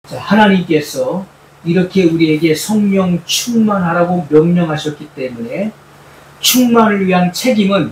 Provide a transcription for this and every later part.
자, 하나님께서 이렇게 우리에게 성령 충만하라고 명령하셨기 때문에 충만을 위한 책임은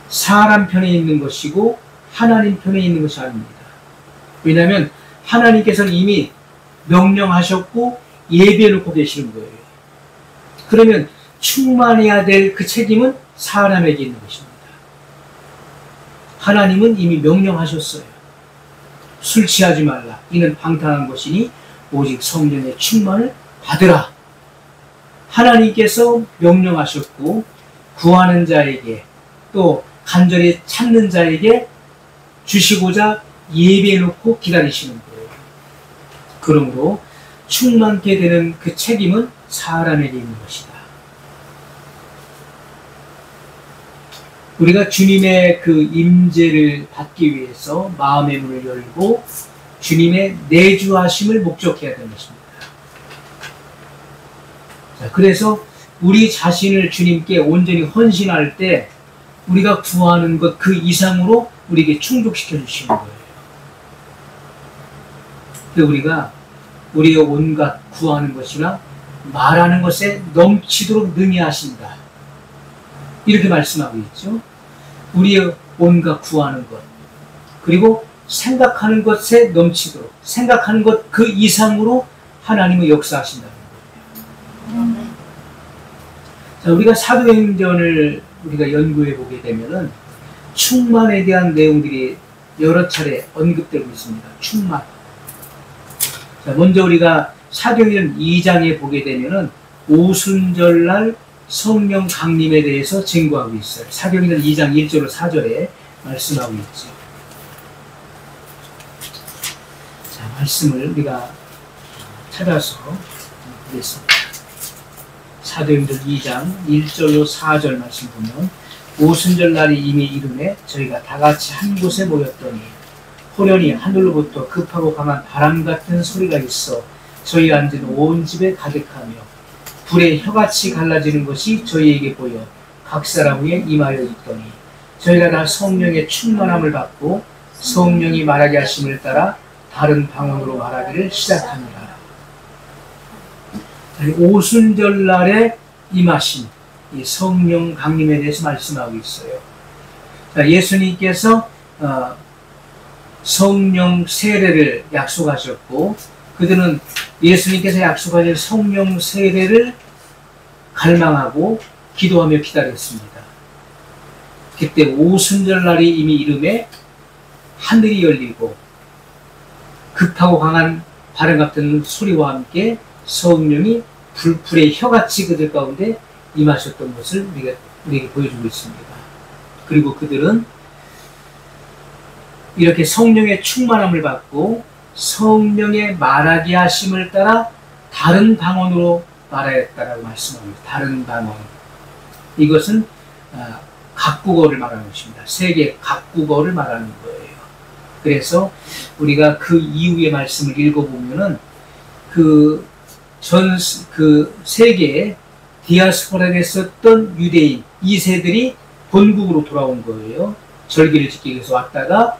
사람 편에 있는 것이고 하나님 편에 있는 것이 아닙니다. 왜냐하면 하나님께서는 이미 명령하셨고 예비해 놓고 계시는 거예요. 그러면 충만해야 될 그 책임은 사람에게 있는 것입니다. 하나님은 이미 명령하셨어요. 술 취하지 말라. 이는 방탕한 것이니 오직 성령의 충만을 받으라. 하나님께서 명령하셨고 구하는 자에게 또 간절히 찾는 자에게 주시고자 예비해 놓고 기다리시는 거예요. 그러므로 충만케 되는 그 책임은 사람에게 있는 것이다. 우리가 주님의 그 임재를 받기 위해서 마음의 문을 열고 주님의 내주하심을 목적해야 되는 것입니다. 자, 그래서 우리 자신을 주님께 온전히 헌신할 때 우리가 구하는 것 그 이상으로 우리에게 충족시켜 주시는 거예요. 그래서 우리가 우리의 온갖 구하는 것이나 말하는 것에 넘치도록 능히 하신다. 이렇게 말씀하고 있죠. 우리의 온갖 구하는 것, 그리고 생각하는 것에 넘치도록, 생각하는 것 그 이상으로 하나님은 역사하신다는 거예요. 자, 우리가 사도행전을 우리가 연구해 보게 되면은 충만에 대한 내용들이 여러 차례 언급되고 있습니다. 충만. 자, 먼저 우리가 사도행전 2장에 보게 되면은 오순절날 성령 강림에 대해서 증거하고 있어요. 사도행전 2장 1절로 4절에 말씀하고 있죠. 자, 말씀을 우리가 찾아서 보겠습니다. 사도행전 2장 1절로 4절 말씀 보면 오순절 날이 이미 이르매 저희가 다 같이 한 곳에 모였더니 호련히 하늘로부터 급하고 강한 바람 같은 소리가 있어 저희 앉은 온 집에 가득하며 불에 혀같이 갈라지는 것이 저희에게 보여 각 사람 위에 임하여 있더니 저희가 다 성령의 충만함을 받고 성령이 말하게 하심을 따라 다른 방언으로 말하기를 시작합니다. 오순절 날에 임하신 이 성령 강림에 대해서 말씀하고 있어요. 자, 예수님께서 성령 세례를 약속하셨고 그들은 예수님께서 약속하신 성령 세례를 갈망하고 기도하며 기다렸습니다. 그때 오순절 날이 이미 이름에 하늘이 열리고 급하고 강한 바람 같은 소리와 함께 성령이 불의 혀같이 그들 가운데 임하셨던 것을 우리에게 보여주고 있습니다. 그리고 그들은 이렇게 성령의 충만함을 받고 성령의 말하게 하심을 따라 다른 방언으로 말하였다라고 말씀합니다. 다른 방언. 이것은 각국어를 말하는 것입니다. 세계 각국어를 말하는 거예요. 그래서 우리가 그 이후의 말씀을 읽어보면은 그 세계에 디아스포라에 썼던 유대인 2세들이 본국으로 돌아온 거예요. 절기를 지키기 위해서 왔다가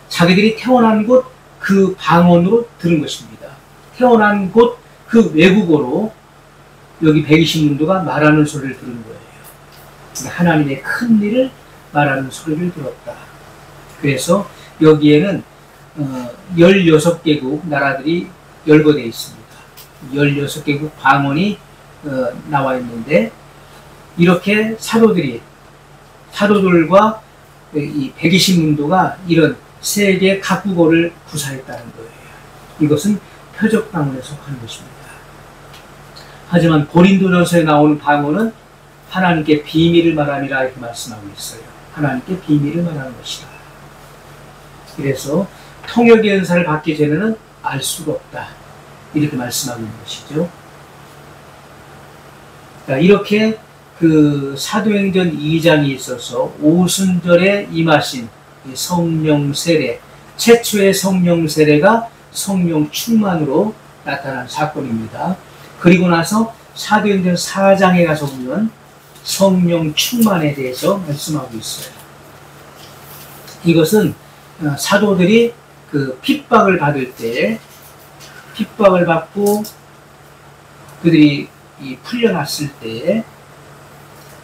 자기들이 태어난 곳 그 방언으로 들은 것입니다. 태어난 곳 그 외국어로 여기 120문도가 말하는 소리를 들은 거예요. 하나님의 큰 일을 말하는 소리를 들었다. 그래서 여기에는 16개국 나라들이 열거되어 있습니다. 16개국 방언이 나와 있는데 이렇게 사도들과 이 120문도가 이런 세계 각국어를 구사했다는 거예요. 이것은 표적 방언에 속하는 것입니다. 하지만 고린도전서에 나오는 방언은 하나님께 비밀을 말함이라 이렇게 말씀하고 있어요. 하나님께 비밀을 말하는 것이다. 그래서 통역의 은사를 받기 전에는 알 수가 없다. 이렇게 말씀하고 있는 것이죠. 이렇게 그 사도행전 2장에 있어서 오순절에 임하신 성령 세례, 최초의 성령 세례가 성령 충만으로 나타난 사건입니다. 그리고 나서 사도행전 4장에 가서 보면 성령 충만에 대해서 말씀하고 있어요. 이것은 사도들이 그 핍박을 받을 때, 핍박을 받고 그들이 풀려났을 때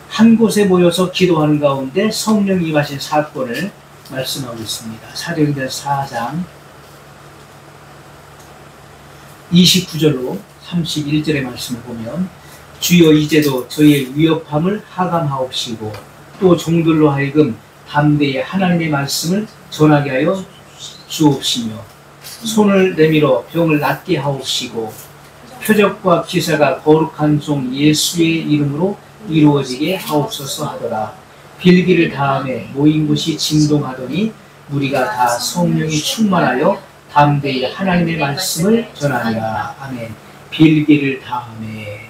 한 곳에 모여서 기도하는 가운데 성령이 임하신 사건을 말씀하고 있습니다. 사도행전 4장 29절로 31절의 말씀을 보면, 주여 이제도 저희의 위협함을 하감하옵시고 또 종들로 하여금 담대히 하나님의 말씀을 전하게 하여 주옵시며 손을 내밀어 병을 낫게 하옵시고 표적과 기사가 거룩한 종 예수의 이름으로 이루어지게 하옵소서 하더라. 빌기를 다음에 모인 곳이 진동하더니 무리가 다 성령이 충만하여 담대히 하나님의 말씀을 전하니라. 아멘. 빌기를 다음에.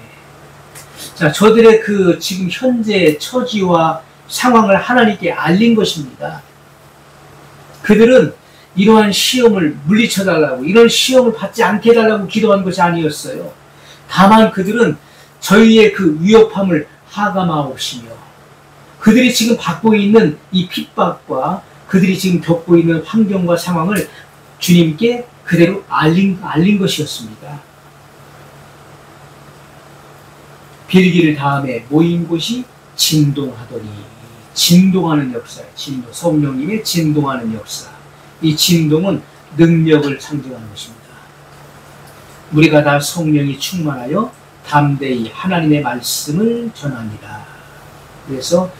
자, 저들의 그 지금 현재 처지와 상황을 하나님께 알린 것입니다. 그들은 이러한 시험을 물리쳐달라고, 이런 시험을 받지 않게 해달라고 기도한 것이 아니었어요. 다만 그들은 저희의 그 위협함을 하감하옵시며, 그들이 지금 받고 있는 이 핍박과 그들이 지금 겪고 있는 환경과 상황을 주님께 그대로 알린 것이었습니다. 빌기를 다음에 모인 곳이 진동하더니, 진동하는 역사, 성령님의 진동하는 역사. 이 진동은 능력을 상징하는 것입니다. 우리가 다 성령이 충만하여 담대히 하나님의 말씀을 전합니다. 그래서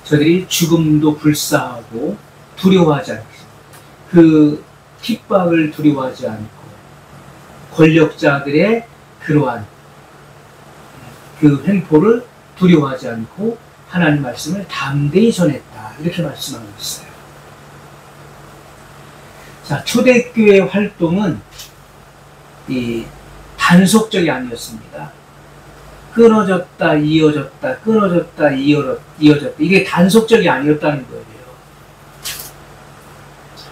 저들이 죽음도 불사하고 두려워하지 않고, 그 핍박을 두려워하지 않고, 권력자들의 그러한 그 횡포를 두려워하지 않고 하나님 말씀을 담대히 전했다. 이렇게 말씀하고 있어요. 자, 초대교회 활동은 이 단속적이 아니었습니다. 끊어졌다, 이어졌다, 끊어졌다, 이어졌다. 이게 단속적이 아니었다는 거예요.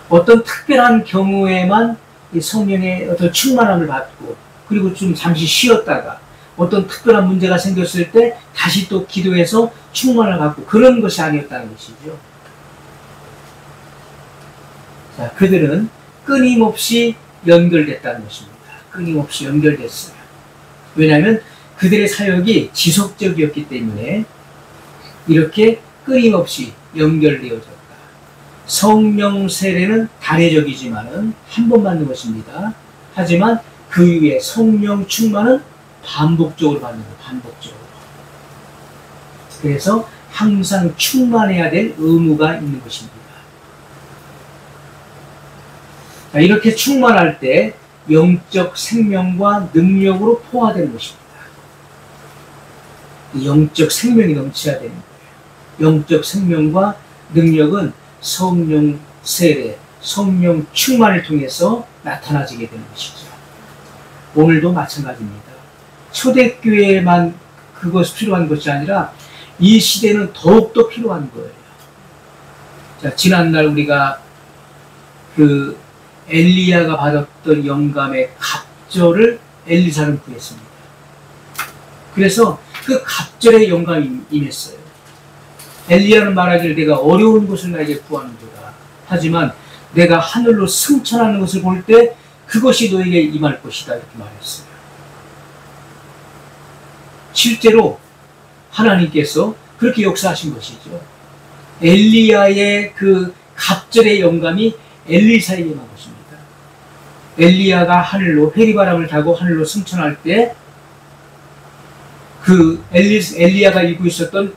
어떤 특별한 경우에만 이 성령의 어떤 충만함을 받고, 그리고 좀 잠시 쉬었다가 어떤 특별한 문제가 생겼을 때 다시 또 기도해서 충만을 받고, 그런 것이 아니었다는 것이죠. 자, 그들은 끊임없이 연결됐다는 것입니다. 끊임없이 연결됐어요. 왜냐하면 그들의 사역이 지속적이었기 때문에 이렇게 끊임없이 연결되어졌다. 성령 세례는 단회적이지만은 한 번 받는 것입니다. 하지만 그 이후에 성령 충만은 반복적으로 받는 거예요. 반복적으로. 그래서 항상 충만해야 될 의무가 있는 것입니다. 자, 이렇게 충만할 때 영적 생명과 능력으로 포화되는 것입니다. 영적 생명이 넘쳐야 되는 거예요. 영적 생명과 능력은 성령 세례, 성령 충만을 통해서 나타나지게 되는 것이죠. 오늘도 마찬가지입니다. 초대교회에만 그것이 필요한 것이 아니라 이 시대는 더욱더 필요한 거예요. 자, 지난날 우리가 그 엘리야가 받았던 영감의 갑절을 엘리사는 구했습니다. 그래서 그 갑절의 영감이 임했어요. 엘리야는 말하기를 내가 어려운 것을 나에게 구하는도다. 하지만 내가 하늘로 승천하는 것을 볼 때 그것이 너에게 임할 것이다. 이렇게 말했어요. 실제로 하나님께서 그렇게 역사하신 것이죠. 엘리야의 그 갑절의 영감이 엘리사에게 임한 것입니다. 엘리야가 하늘로 회리바람을 타고 하늘로 승천할 때 그 엘리야가 입고 있었던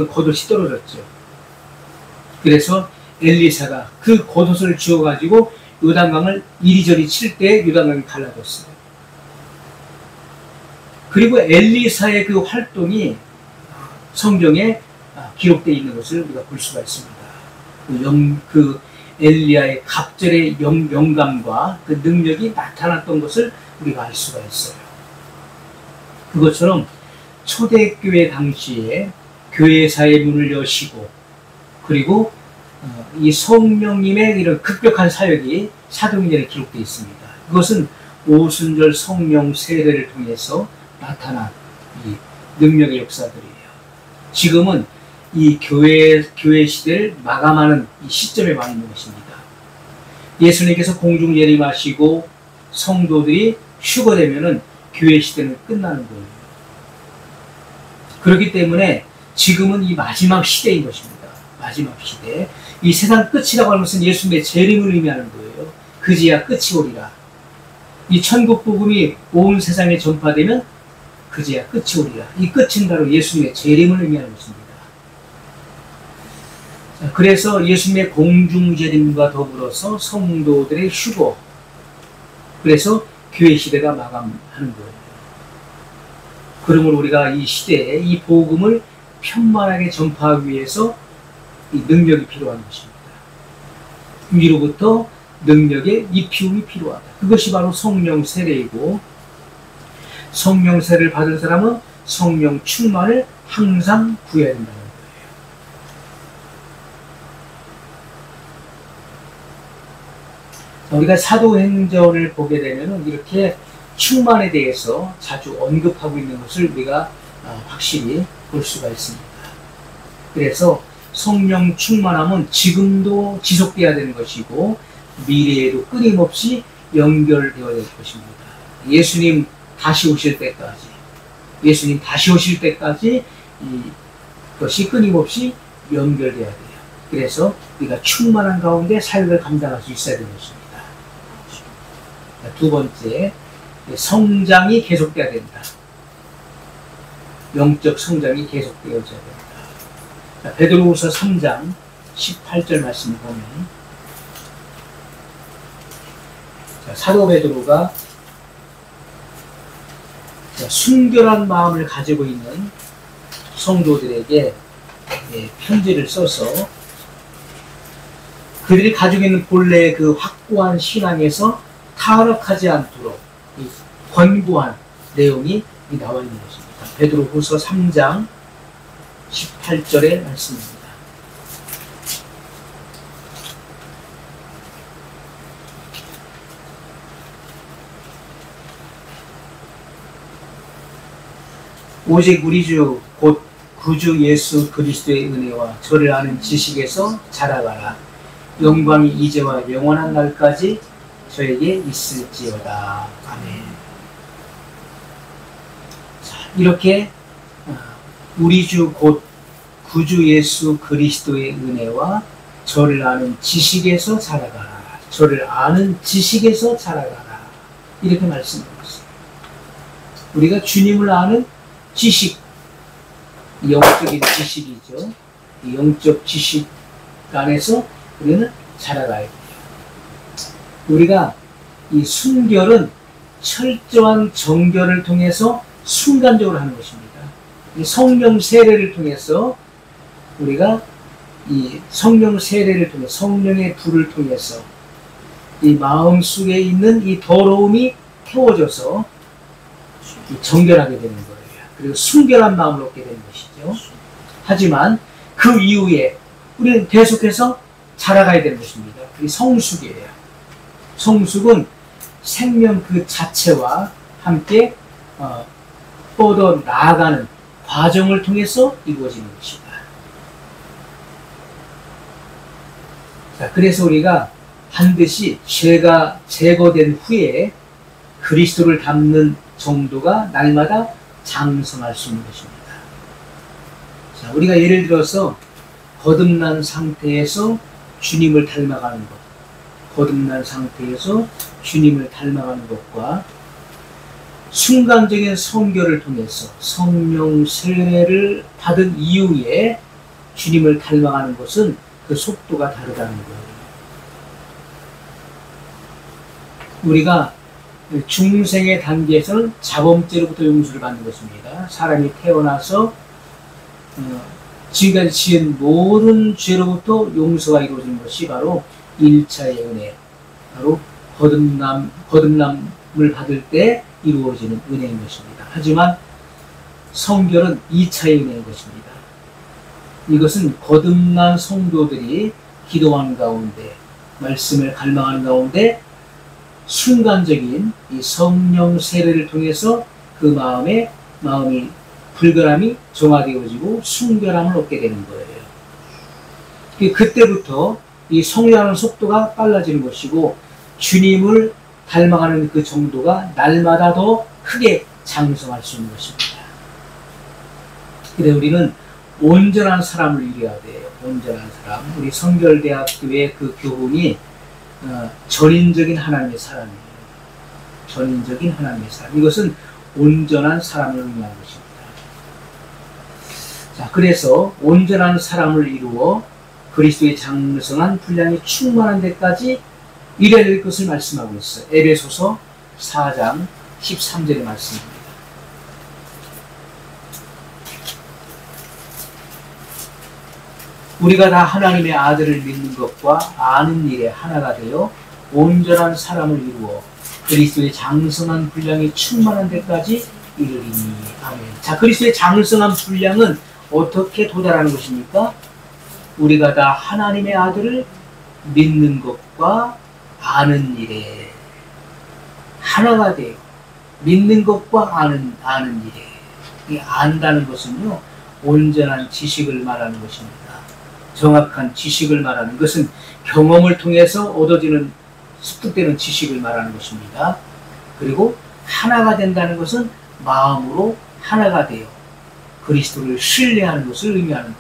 겉옷이 떨어졌죠. 그래서 엘리사가 그 겉옷을 쥐어가지고 요단강을 이리저리 칠 때 요단강이 갈라졌어요. 그리고 엘리사의 그 활동이 성경에 기록되어 있는 것을 우리가 볼 수가 있습니다. 그 엘리야의 갑절의 영감과 그 능력이 나타났던 것을 우리가 알 수가 있어요. 그것처럼 초대교회 당시에 교회사의 문을 여시고, 그리고 이 성령님의 이런 급격한 사역이 사도행전에 기록되어 있습니다. 그것은 오순절 성령 세례를 통해서 나타난 이 능력의 역사들이에요. 지금은 이 교회 시대를 마감하는 이 시점에 와 있는 것입니다. 예수님께서 공중 예림하시고 성도들이 휴거되면은 교회 시대는 끝나는 거예요. 그렇기 때문에 지금은 이 마지막 시대인 것입니다. 마지막 시대. 이 세상 끝이라고 하는 것은 예수님의 재림을 의미하는 거예요. 그제야 끝이 오리라. 이 천국 복음이 온 세상에 전파되면 그제야 끝이 오리라. 이 끝은 바로 예수님의 재림을 의미하는 것입니다. 자, 그래서 예수님의 공중 재림과 더불어서 성도들의 휴거, 그래서 교회 시대가 마감하는 거예요. 그러므로 우리가 이 시대에 이 복음을 편만하게 전파하기 위해서 이 능력이 필요한 것입니다. 위로부터 능력의 입히움이 필요하다. 그것이 바로 성령 세례이고, 성령 세례를 받은 사람은 성령 충만을 항상 구해야 된다는 거예요. 우리가 사도행전을 보게 되면 이렇게 충만에 대해서 자주 언급하고 있는 것을 우리가 확실히 볼 수가 있습니다. 그래서 성령 충만함은 지금도 지속되어야 되는 것이고 미래에도 끊임없이 연결되어야 될 것입니다. 예수님 다시 오실 때까지 이것이 끊임없이 연결되어야 돼요. 그래서 우리가 충만한 가운데 사역을 감당할 수 있어야 되는 것입니다. 두 번째, 성장이 계속돼야 된다. 영적 성장이 계속되어야 된다. 베드로후서 3장 18절 말씀을 보면, 사도 베드로가 순결한 마음을 가지고 있는 성도들에게 편지를 써서 그들이 가지고 있는 본래의 그 확고한 신앙에서 타락하지 않도록 권고한 내용이 나와 있는 것입니다. 베드로후서 3장 18절의 말씀입니다. 오직 우리 주 곧 구주 예수 그리스도의 은혜와 저를 아는 지식에서 자라가라. 영광이 이제와 영원한 날까지 저에게 있을지어다. 아멘. 자, 이렇게 우리 주 곧 구주 예수 그리스도의 은혜와 저를 아는 지식에서 자라가라. 저를 아는 지식에서 자라가라. 이렇게 말씀하고 있습니다. 우리가 주님을 아는 지식, 영적인 지식이죠. 이 영적 지식 안에서 우리는 자라가야 돼요. 우리가 이 순결은 철저한 정결을 통해서 순간적으로 하는 것입니다. 이 성령 세례를 통해서 우리가 이 성령 세례를 통해 성령의 불을 통해서 이 마음 속에 있는 이 더러움이 태워져서 정결하게 되는 거예요. 그리고 순결한 마음을 얻게 되는 것이죠. 하지만 그 이후에 우리는 계속해서 자라가야 되는 것입니다. 그게 성숙이에요. 성숙은 생명 그 자체와 함께 뻗어 나아가는 과정을 통해서 이루어지는 것입니다. 자, 그래서 우리가 반드시 죄가 제거된 후에 그리스도를 닮는 정도가 날마다 장성할 수 있는 것입니다. 자, 우리가 예를 들어서 거듭난 상태에서 주님을 닮아가는 것, 거듭난 상태에서 주님을 닮아가는 것과 순간적인 성결을 통해서 성령 세례를 받은 이후에 주님을 닮아가는 것은 그 속도가 다르다는 거예요. 우리가 중생의 단계에서는 자범죄로부터 용서를 받는 것입니다. 사람이 태어나서 지금까지 지은 모든 죄로부터 용서가 이루어진 것이 바로 1차의 은혜, 바로 거듭남을 받을 때 이루어지는 은혜인 것입니다. 하지만 성결은 2차의 은혜인 것입니다. 이것은 거듭난 성도들이 기도하는 가운데, 말씀을 갈망하는 가운데 순간적인 이 성령 세례를 통해서 그 마음이 불결함이 정화되어지고 순결함을 얻게 되는 거예요. 그때부터 이 성장하는 속도가 빨라지는 것이고 주님을 닮아가는 그 정도가 날마다 더 크게 장성할 수 있는 것입니다. 그래서 우리는 온전한 사람을 이루어야 돼요. 온전한 사람. 우리 성결대학교의 그 교훈이 전인적인 하나님의 사람이에요. 전인적인 하나님의 사람. 이것은 온전한 사람을 의미하는 것입니다. 자, 그래서 온전한 사람을 이루어 그리스도의 장성한 분량이 충만한 데까지 이래야 될 것을 말씀하고 있어요. 에베소서 4장 13절의 말씀입니다. 우리가 다 하나님의 아들을 믿는 것과 아는 일에 하나가 되어 온전한 사람을 이루어 그리스도의 장성한 분량이 충만한 데까지 이르리니. 아멘. 자, 그리스도의 장성한 분량은 어떻게 도달하는 것입니까? 우리가 다 하나님의 아들을 믿는 것과 아는 일에 하나가 되어 믿는 것과 아는 일에. 이 안다는 것은요, 온전한 지식을 말하는 것입니다. 정확한 지식을 말하는 것은 경험을 통해서 얻어지는 습득되는 지식을 말하는 것입니다. 그리고 하나가 된다는 것은 마음으로 하나가 되어 그리스도를 신뢰하는 것을 의미하는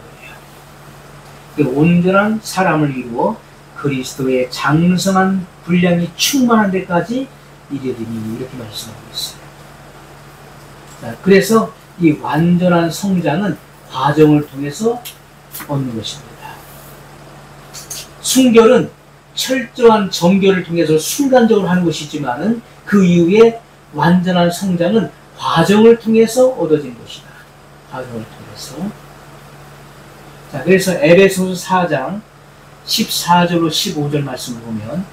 거예요. 온전한 사람을 이루어 그리스도의 장성한 분량이 충만한 데까지 이르리니 이렇게 말씀하고 있어요. 자, 그래서 이 완전한 성장은 과정을 통해서 얻는 것입니다. 순결은 철저한 정결을 통해서 순간적으로 하는 것이지만은 그 이후에 완전한 성장은 과정을 통해서 얻어진 것이다. 과정을 통해서. 자, 그래서 에베소서 4장 14절로 15절 말씀을 보면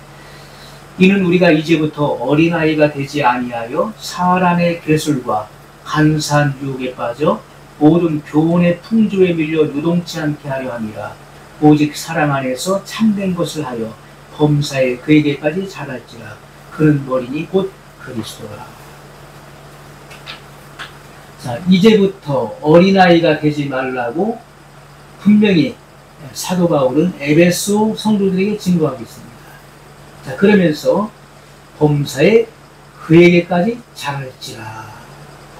이는 우리가 이제부터 어린아이가 되지 아니하여 사람의 괴술과 간사한 유혹에 빠져 모든 교훈의 풍조에 밀려 유동치 않게 하려 함이라. 오직 사랑 안에서 참된 것을 하여 범사에 그에게까지 자랄지라. 그는 머리니 곧 그리스도라. 자, 이제부터 어린아이가 되지 말라고 분명히 사도 바울은 에베소 성도들에게 증거하고 있습니다. 자, 그러면서 범사에 그에게까지 자랄지라.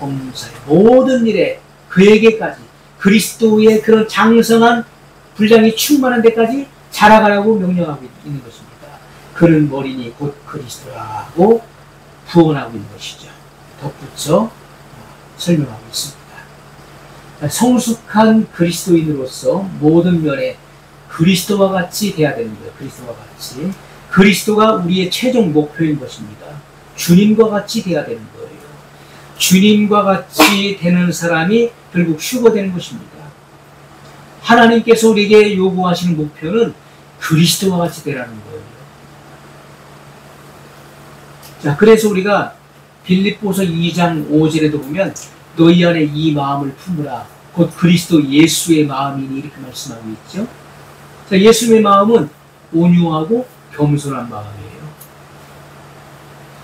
범사에 모든 일에 그에게까지 그리스도의 그런 장성한 분량이 충만한 데까지 자라가라고 명령하고 있는 것입니다. 그는 머리니 곧 그리스도라고 부언하고 있는 것이죠. 덧붙여 설명하고 있습니다. 성숙한 그리스도인으로서 모든 면에 그리스도와 같이 돼야 되는 거예요. 그리스도와 같이. 그리스도가 우리의 최종 목표인 것입니다. 주님과 같이 돼야 되는 거예요. 주님과 같이 되는 사람이 결국 휴거되는 것입니다. 하나님께서 우리에게 요구하시는 목표는 그리스도와 같이 되라는 거예요. 자, 그래서 우리가 빌립보서 2장 5절에도 보면 너희 안에 이 마음을 품으라. 곧 그리스도 예수의 마음이니 이렇게 말씀하고 있죠. 자, 예수의 마음은 온유하고 겸손한 마음이에요.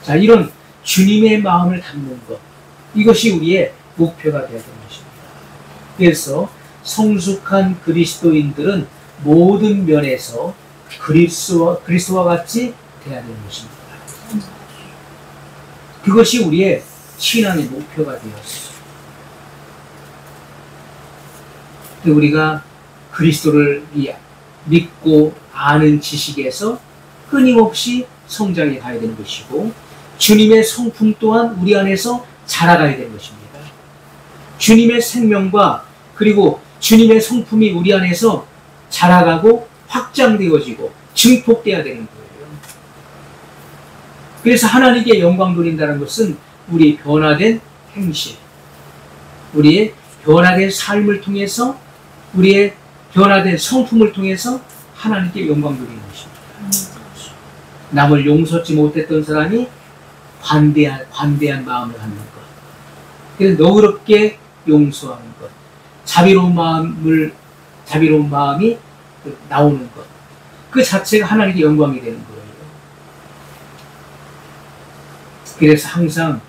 자, 이런 주님의 마음을 담는 것, 이것이 우리의 목표가 되어야 되는 것입니다. 그래서 성숙한 그리스도인들은 모든 면에서 그리스도와 같이 되어야 되는 것입니다. 그것이 우리의 신앙의 목표가 되었어요. 우리가 그리스도를 믿고 아는 지식에서 끊임없이 성장해 가야 되는 것이고 주님의 성품 또한 우리 안에서 자라가야 되는 것입니다. 주님의 생명과 그리고 주님의 성품이 우리 안에서 자라가고 확장되어지고 증폭되어야 되는 거예요. 그래서 하나님께 영광 돌린다는 것은 우리의 변화된 행실, 우리의 변화된 삶을 통해서 우리의 변화된 성품을 통해서 하나님께 영광 돌리는 것입니다. 남을 용서치 못했던 사람이 관대한 마음을 갖는 것, 그래서 너그럽게 용서하는 것, 자비로운 마음이 나오는 것, 그 자체가 하나님께 영광이 되는 거예요. 그래서 항상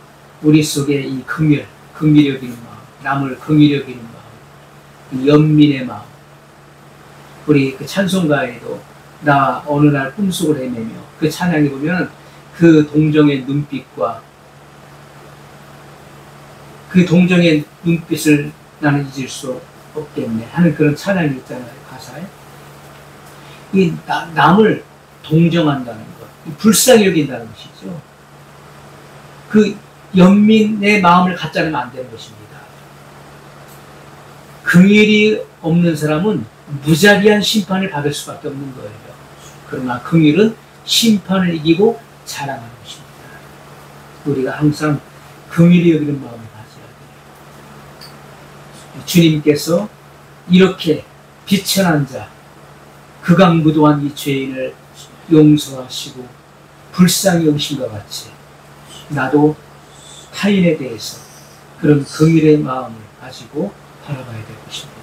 우리 속에 이 긍휼히 여기는 마음, 남을 긍휼히 여기는 마음, 이 연민의 마음, 우리 그 찬송가에도 나 어느 날 꿈속을 헤매며 그 찬양에 보면 그 동정의 눈빛과 그 동정의 눈빛을 나는 잊을 수 없겠네 하는 그런 찬양이 있잖아요. 가사에. 이 남을 동정한다는 것, 불쌍히 여긴다는 것이죠. 그 연민의 마음을 갖지 않으면 안 되는 것입니다. 긍휼이 없는 사람은 무자비한 심판을 받을 수밖에 없는 거예요. 그러나 긍휼은 심판을 이기고 자랑하는 것입니다. 우리가 항상 긍휼히 여기는 마음을 가져야 돼요. 주님께서 이렇게 비천한 자, 극악무도한 이 죄인을 용서하시고 불쌍히 여기심과 같이 나도 타인에 대해서 그런 긍휼의 마음을 가지고 바라봐야 될 것입니다.